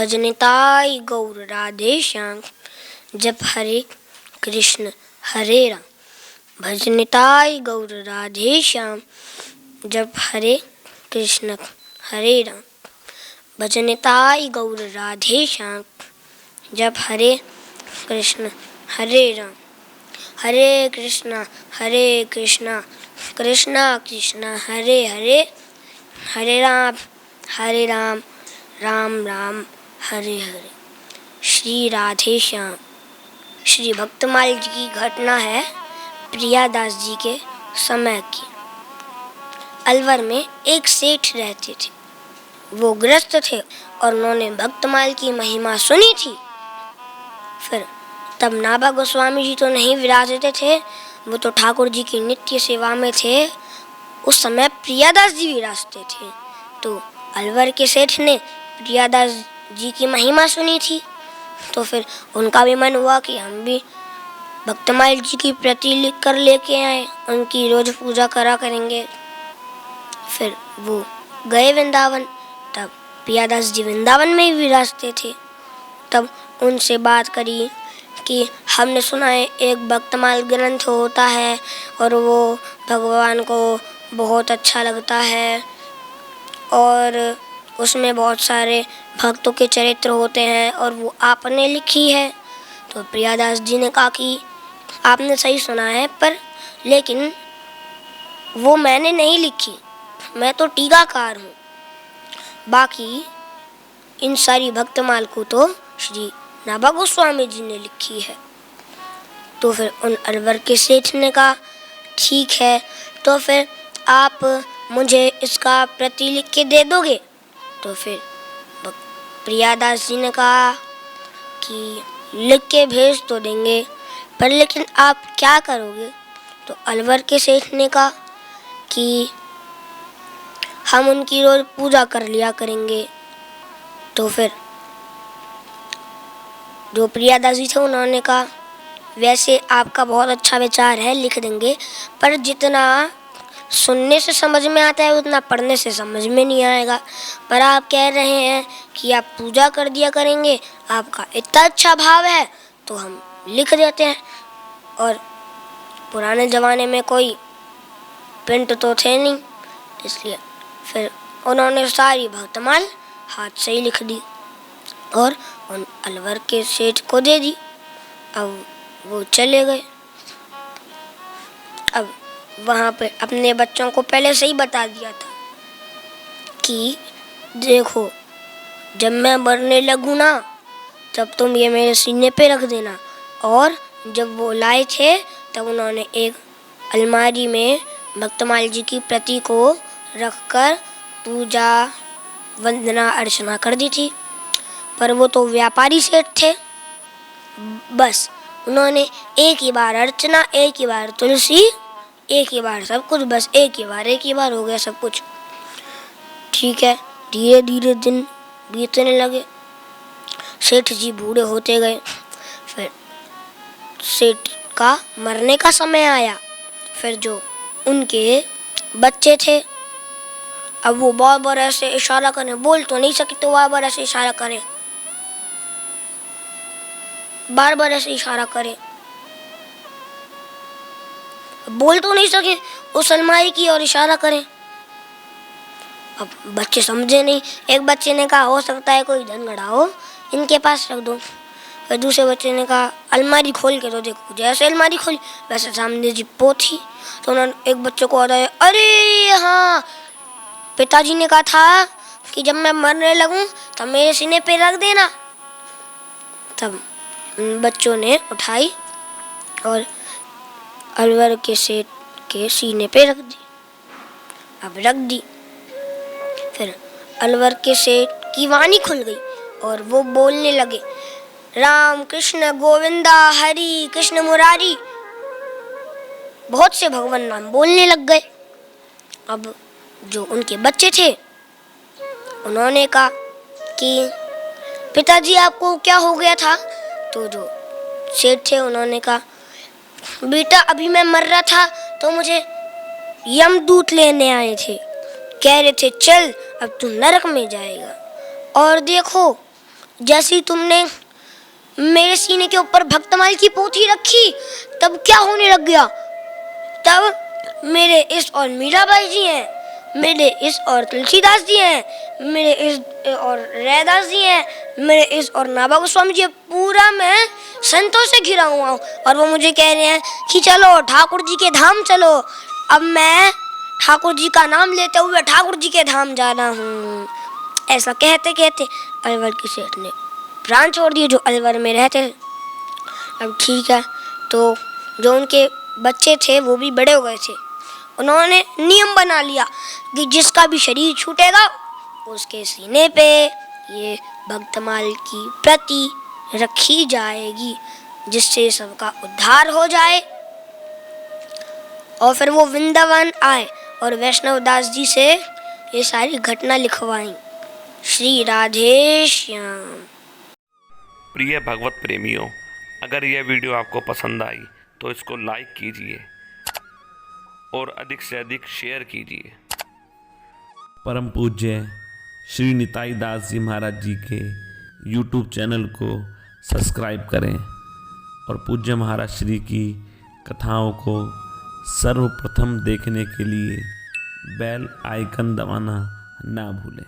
भजनिताय गौर राधे श्याम। जप हरे कृष्ण हरे राम। भजनिताय गौर राधे श्याम। जप हरे कृष्ण हरे राम। भजनिताय गौर राधे श्याम। जप हरे कृष्ण हरे राम। हरे कृष्णा कृष्णा कृष्णा हरे हरे, हरे राम राम राम हरे हरे। श्री राधे श्याम। श्री भक्तमाल जी की घटना है प्रियादास जी के समय की। अलवर में एक सेठ रहते थे। वो ग्रस्त थे और उन्होंने भक्तमाल की महिमा सुनी थी। फिर तब नाभा गोस्वामी जी तो नहीं विराजते थे, वो तो ठाकुर जी की नित्य सेवा में थे। उस समय प्रियादास जी विराजते थे। तो अलवर के सेठ ने प्रियादास जी की महिमा सुनी थी, तो फिर उनका भी मन हुआ कि हम भी भक्तमाल जी की प्रति लिख कर लेके आए, उनकी रोज पूजा करा करेंगे। फिर वो गए वृंदावन। तब प्रियादास जी वृंदावन में ही विराजते थे। तब उनसे बात करी कि हमने सुना है एक भक्तमाल ग्रंथ होता है और वो भगवान को बहुत अच्छा लगता है और उसमें बहुत सारे भक्तों के चरित्र होते हैं और वो आपने लिखी है। तो प्रियादास जी ने कहा कि आपने सही सुना है, पर लेकिन वो मैंने नहीं लिखी, मैं तो टीकाकार हूँ। बाकी इन सारी भक्तमाल को तो श्री नाभा गोस्वामी जी ने लिखी है। तो फिर उन अलवर के सेठ ने कहा ठीक है, तो फिर आप मुझे इसका प्रति लिख के दे दोगे? तो फिर प्रियादास जी ने कहा कि लिख के भेज तो देंगे, पर लेकिन आप क्या करोगे? तो अलवर के सेठ ने कहा कि हम उनकी रोज पूजा कर लिया करेंगे। तो फिर जो प्रियादास जी थे उन्होंने कहा वैसे आपका बहुत अच्छा विचार है, लिख देंगे, पर जितना सुनने से समझ में आता है उतना पढ़ने से समझ में नहीं आएगा। पर आप कह रहे हैं कि आप पूजा कर दिया करेंगे, आपका इतना अच्छा भाव है, तो हम लिख देते हैं। और पुराने ज़माने में कोई प्रिंट तो थे नहीं, इसलिए फिर उन्होंने सारी भक्तमाल हाथ से ही लिख दी और उन अलवर के सेठ को दे दी। अब वो चले गए। अब वहाँ पे अपने बच्चों को पहले से ही बता दिया था कि देखो, जब मैं मरने लगूँ ना, तब तुम ये मेरे सीने पे रख देना। और जब वो लाए थे तब उन्होंने एक अलमारी में भक्तमाल जी की प्रति को रखकर पूजा वंदना अर्चना कर दी थी। पर वो तो व्यापारी सेठ थे, बस उन्होंने एक ही बार अर्चना, एक ही बार तुलसी, एक ही बार सब कुछ, बस एक ही बार हो गया सब कुछ। ठीक है, धीरे धीरे दिन बीतने लगे। सेठ जी बूढ़े होते गए। फिर सेठ का मरने का समय आया। फिर जो उनके बच्चे थे, अब वो बार बार ऐसे इशारा करें, बोल तो नहीं सकते, बार बार ऐसे इशारा करें, बार बार ऐसे इशारा करें, बोल तो नहीं सके, उस अलमारी की और इशारा करें। अब बच्चे समझे नहीं। एक बच्चे ने कहा हो सकता है कोई धनगढ़ा हो, इनके पास रख दो। फिर दूसरे बच्चे ने कहा अलमारी खोल के तो देखो। जैसे अलमारी खोली वैसे सामने जिप्पो थी। तो उन्होंने एक बच्चे को बताया, अरे हाँ, पिताजी ने कहा था कि जब मैं मरने लगूं तब मेरे सीने पे रख देना। तब बच्चों ने उठाई और अलवर के सेठ के सीने पे रख दी। अब रख दी। फिर अलवर के सेठ की वाणी खुल गई और वो बोलने लगे, राम कृष्ण गोविंदा हरि कृष्ण मुरारी, बहुत से भगवान नाम बोलने लग गए। अब जो उनके बच्चे थे उन्होंने कहा कि पिताजी आपको क्या हो गया था? तो जो सेठ थे उन्होंने कहा बेटा अभी मैं मर रहा था तो मुझे यमदूत लेने आए थे, कह रहे थे चल अब तू नरक में जाएगा। और देखो जैसे ही तुमने मेरे सीने के ऊपर भक्तमाल की पोथी रखी तब क्या होने लग गया? तब मेरे इस और मीराबाई जी हैं, मेरे इस और तुलसीदास जी हैं, मेरे इस और रैदास जी हैं, मेरे इस और नाभा गोस्वामी जी, पूरा मैं संतों से घिरा हुआ हूँ। और वो मुझे कह रहे हैं कि चलो ठाकुर जी के धाम चलो। अब मैं ठाकुर जी का नाम लेते हुए ठाकुर जी के धाम जाना हूँ। ऐसा कहते कहते अलवर के सेठ ने प्राण छोड़ दिए, जो अलवर में रहते थे। अब ठीक है, तो जो उनके बच्चे थे वो भी बड़े हो गए थे। उन्होंने नियम बना लिया कि जिसका भी शरीर छूटेगा उसके सीने पे ये भक्तमाल की प्रति रखी जाएगी, जिससे सबका उद्धार हो जाए। और फिर वो वृंदावन आए और वैष्णव दास जी से ये सारी घटना लिखवाई। श्री राधे श्याम। प्रिय भगवत प्रेमियों, अगर यह वीडियो आपको पसंद आई तो इसको लाइक कीजिए और अधिक से अधिक शेयर कीजिए। परम पूज्य श्री निताई दास जी महाराज जी के YouTube चैनल को सब्सक्राइब करें और पूज्य महाराज श्री की कथाओं को सर्वप्रथम देखने के लिए बेल आइकन दबाना ना भूलें।